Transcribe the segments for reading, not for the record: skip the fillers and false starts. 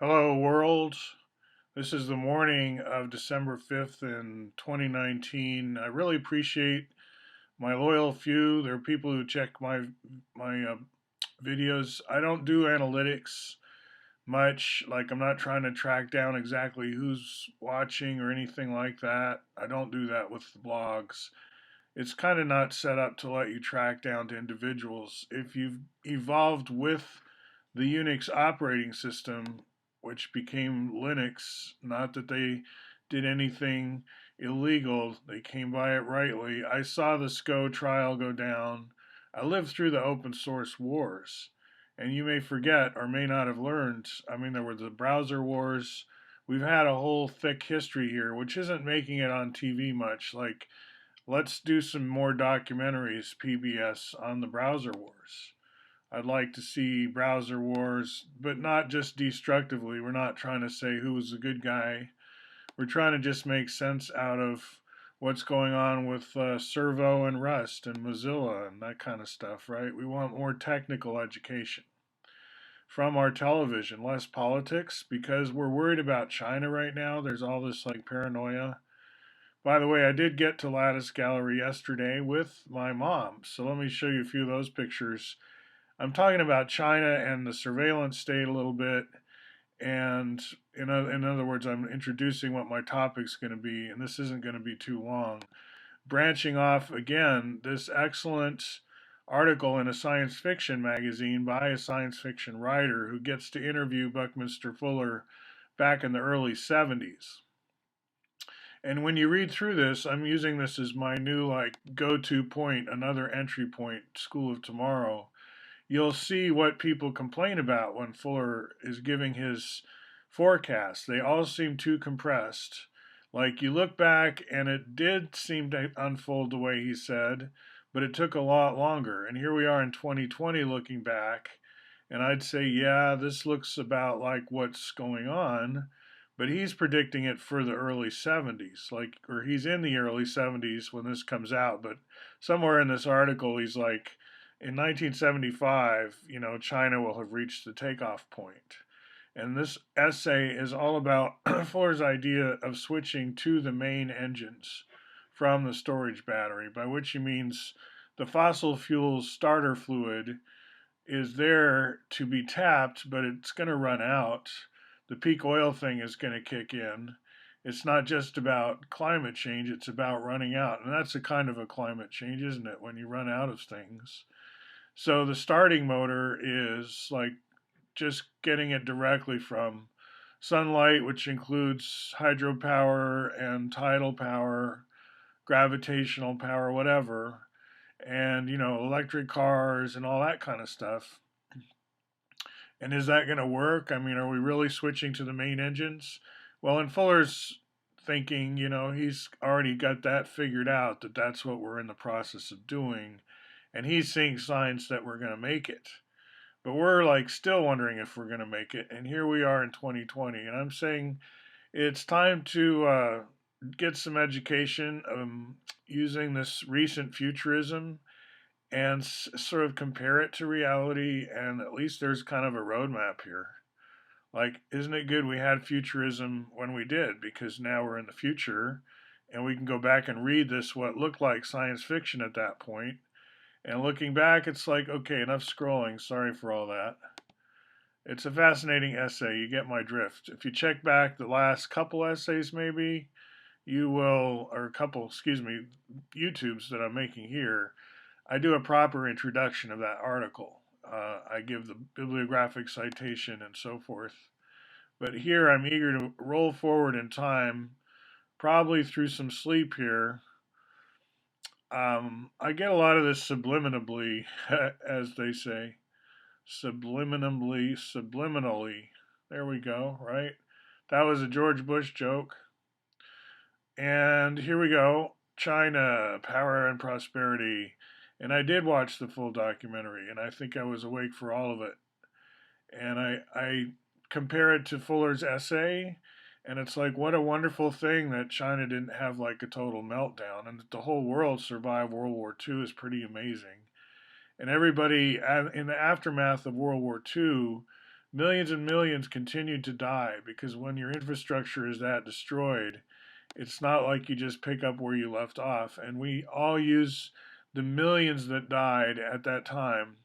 Hello, world. This is the morning of December 5th in 2019. I really appreciate my loyal few. There are people who check my videos. I don't do analytics much. Like, I'm not trying to track down exactly who's watching or anything like that. I don't do that with the blogs. It's kind of not set up to let you track down to individuals. If you've evolved with the Unix operating system, which became Linux, not that they did anything illegal, they came by it rightly. I saw the SCO trial go down. I lived through the open source wars. And you may forget or may not have learned, I mean, there were the browser wars. We've had a whole thick history here, which isn't making it on TV much. Like, let's do some more documentaries, PBS, on the browser wars. I'd like to see browser wars, but not just destructively. We're not trying to say who was the good guy. We're trying to just make sense out of what's going on with Servo and Rust and Mozilla and that kind of stuff, right? We want more technical education from our television, less politics, because we're worried about China right now. There's all this like paranoia. By the way, I did get to Lattice Gallery yesterday with my mom, so let me show you a few of those pictures. I'm talking about China and the surveillance state a little bit, and in other words, I'm introducing what my topic's going to be, and this isn't going to be too long. Branching off again, this excellent article in a science fiction magazine by a science fiction writer who gets to interview Buckminster Fuller back in the early 70s. And when you read through this, I'm using this as my new like go-to point, another entry point, School of Tomorrow. You'll see what people complain about when Fuller is giving his forecast. They all seem too compressed. Like you look back and it did seem to unfold the way he said, but it took a lot longer. And here we are in 2020 looking back, and I'd say, yeah, this looks about like what's going on, but he's predicting it for the early 70s, like, or he's in the early 70s when this comes out, but somewhere in this article, he's like, in 1975, China will have reached the takeoff point. And this essay is all about Fuller's idea of switching to the main engines from the storage battery, by which he means the fossil fuel starter fluid is there to be tapped, but it's going to run out. The peak oil thing is going to kick in. It's not just about climate change, it's about running out. And that's a kind of a climate change, isn't it? When you run out of things. So the starting motor is like just getting it directly from sunlight, which includes hydropower and tidal power, gravitational power, whatever, and electric cars and all that kind of stuff. And is that going to work? I mean, are we really switching to the main engines? Well, in Fuller's thinking, he's already got that figured out, that that's what we're in the process of doing. And he's seeing signs that we're going to make it. But we're like still wondering if we're going to make it. And here we are in 2020. And I'm saying it's time to get some education using this recent futurism and sort of compare it to reality. And at least there's kind of a roadmap here. Like, isn't it good we had futurism when we did? Because now we're in the future and we can go back and read this, what looked like science fiction at that point. And looking back, it's like, okay, enough scrolling. Sorry for all that. It's a fascinating essay. You get my drift. If you check back the last couple essays, maybe, you will, or a couple, excuse me, YouTubes that I'm making here, I do a proper introduction of that article. I give the bibliographic citation and so forth. But here I'm eager to roll forward in time, probably through some sleep here. I get a lot of this subliminally, as they say. Subliminally. There we go, right? That was a George Bush joke. And here we go. China, power and prosperity. And I did watch the full documentary, and I think I was awake for all of it. And I compare it to Fuller's essay, and it's like, what a wonderful thing that China didn't have like a total meltdown, and that the whole world survived World War II is pretty amazing. And everybody in the aftermath of World War II, millions and millions continued to die because when your infrastructure is that destroyed, it's not like you just pick up where you left off. And we all use the millions that died at that time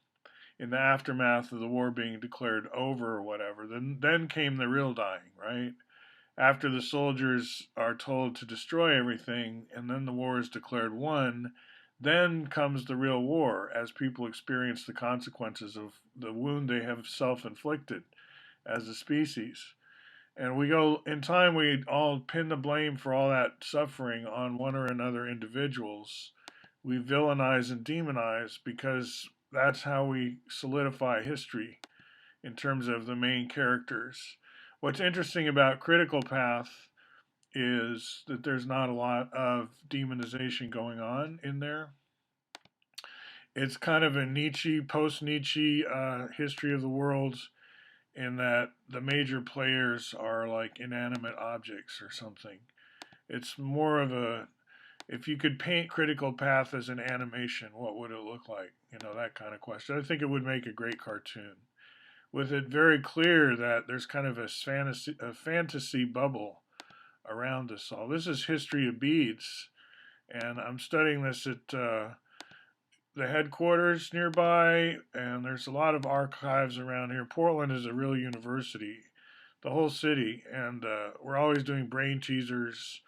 in the aftermath of the war being declared over or whatever. Then came the real dying, right? After the soldiers are told to destroy everything and then the war is declared won, then comes the real war as people experience the consequences of the wound they have self inflicted as a species. And we go in time, we all pin the blame for all that suffering on one or another individuals. We villainize and demonize because that's how we solidify history in terms of the main characters. What's interesting about Critical Path is that there's not a lot of demonization going on in there. It's kind of a Nietzsche, post Nietzsche history of the world, in that the major players are like inanimate objects or something. It's more of a, if you could paint Critical Path as an animation, what would it look like? You know, that kind of question. I think it would make a great cartoon, with it very clear that there's kind of a fantasy bubble around us all. This is History of Beads, and I'm studying this at the headquarters nearby, and there's a lot of archives around here. Portland is a real university, the whole city, and we're always doing brain teasers.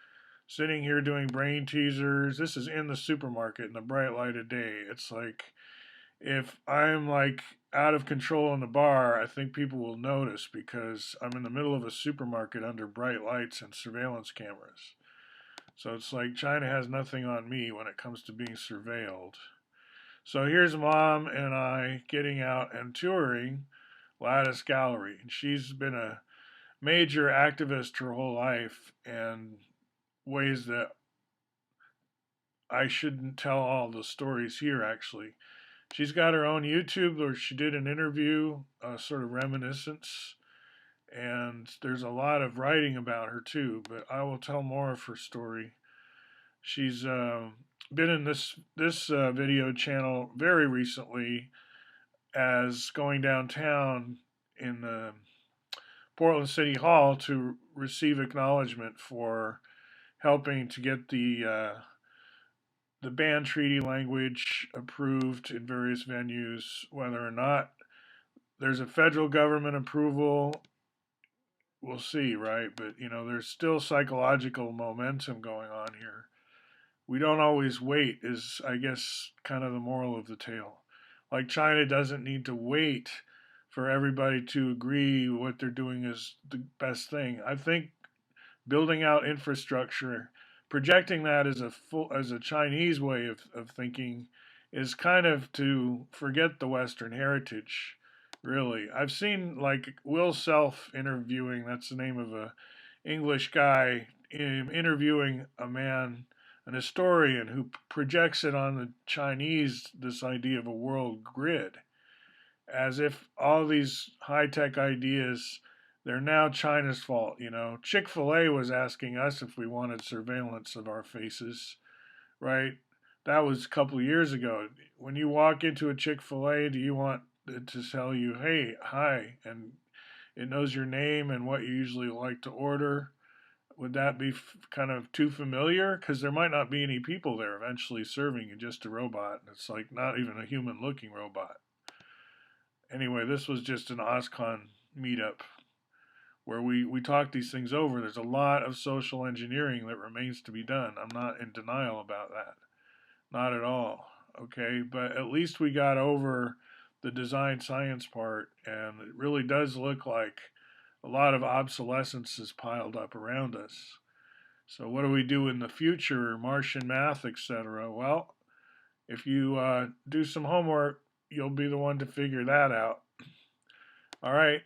Sitting here doing brain teasers. This is in the supermarket in the bright light of day. It's like if I'm like out of control in the bar, I think people will notice because I'm in the middle of a supermarket under bright lights and surveillance cameras. So it's like China has nothing on me when it comes to being surveilled. So here's Mom and I getting out and touring Lattice Gallery. And she's been a major activist her whole life, and ways that I shouldn't tell all the stories here actually. She's got her own YouTube where she did an interview, sort of reminiscence, and there's a lot of writing about her too, but I will tell more of her story. She's been in this video channel very recently as going downtown in the Portland City Hall to receive acknowledgement for helping to get the ban treaty language approved in various venues. Whether or not there's a federal government approval, we'll see, right? But you know, there's still psychological momentum going on here. We don't always wait, is I guess kind of the moral of the tale. Like China doesn't need to wait for everybody to agree what they're doing is the best thing. I think building out infrastructure, projecting that as a Chinese way of thinking, is kind of to forget the Western heritage. Really, I've seen like Will Self interviewing. That's the name of a English guy interviewing a man, an historian who projects it on the Chinese, this idea of a world grid, as if all these high tech ideas, they're now China's fault. You know, Chick-fil-A was asking us if we wanted surveillance of our faces, right? That was a couple of years ago. When you walk into a Chick-fil-A, do you want it to tell you, hey, hi, and it knows your name and what you usually like to order? Would that be kind of too familiar? Because there might not be any people there eventually serving you, just a robot. It's like not even a human looking robot. Anyway, this was just an OSCON meetup where we talk these things over. There's a lot of social engineering that remains to be done. I'm not in denial about that. Not at all. Okay, but at least we got over the design science part, and it really does look like a lot of obsolescence is piled up around us. So what do we do in the future, Martian math, etc.? Well, if you do some homework, you'll be the one to figure that out. All right.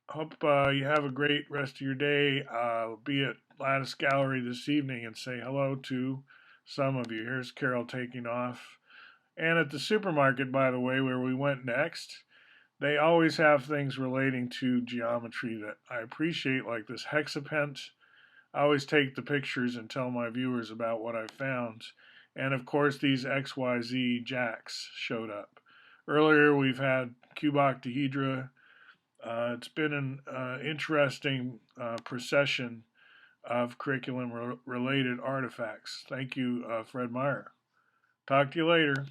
Hope you have a great rest of your day. I'll be at Lattice Gallery this evening and say hello to some of you. Here's Carol taking off. And at the supermarket, by the way, where we went next, they always have things relating to geometry that I appreciate, like this hexapent. I always take the pictures and tell my viewers about what I found. And of course, these XYZ jacks showed up. Earlier, we've had cuboctahedra, It's been an interesting procession of curriculum related artifacts. Thank you, Fred Meyer. Talk to you later.